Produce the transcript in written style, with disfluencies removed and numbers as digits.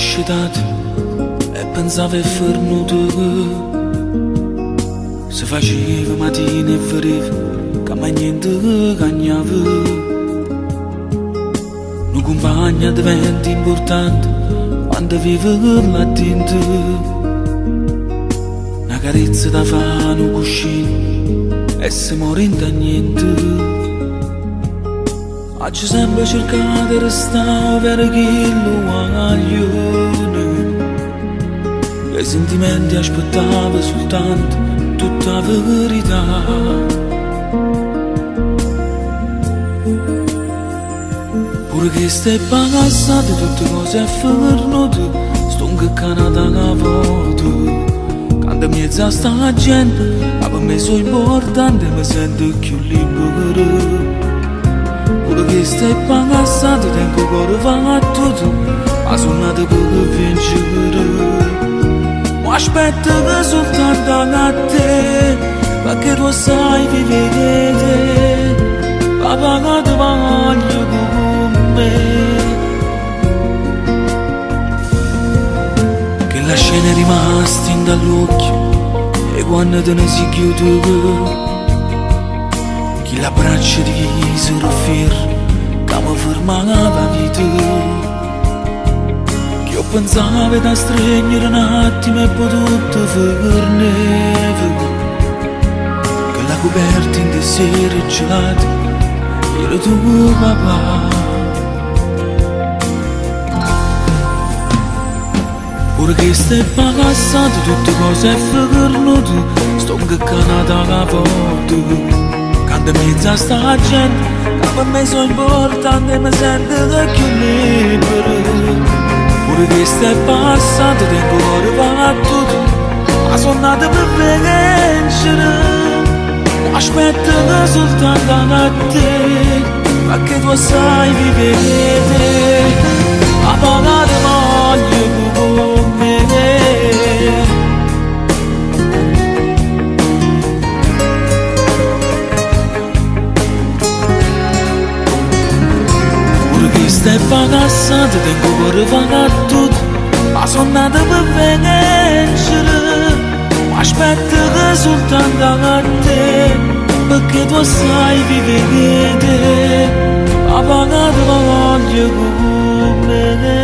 scedato e pensavo è fermato. Se faceva mattina e vedeva che mai niente cagnava. Un compagno diventa importante quando vive là dentro. Una carezza da fare un cuscino e si muore da niente. Oggi sempre cercato di restare per chi lo vogliono. E i sentimenti aspettavo soltanto tutta la verità. Pure che stai passate tutte cose a fermate, sto un canata che voto. Quando mi mezzo a sta gente, ma per me sono importante, mi sento più libero. Pure che stai passate, tempo che va tutto, ma sono nato per vincere. Ma aspetta che soltanto da te, perché tu sai vivere, papà che ti voglio con me. Che la scena è rimasta in dall'occhio e quando te ne si chiude, chi l'abbraccia di sorriffer che mi fermava la vita. Che io pensavo da stringere un attimo e potuto farne. Che la coperta in sera gelata era tuo papà. Pure che stai passate tutte cose e fermate, sto un canata che voto. Quando mezzo a sta gente, che per me sono importante, mi sento più libero. Pure che stai passando, tempo che va tutto, ma sono nato per vincere. Ma aspetta che soltanto da te, perché tu sai vivere, ma poi ti voglio con me. Stai pagassando, tempo che va tutto, ma sono nato per vincere. Ma aspetta che soltanto da te, perché tu sai vivere, ma pagato voglio con me.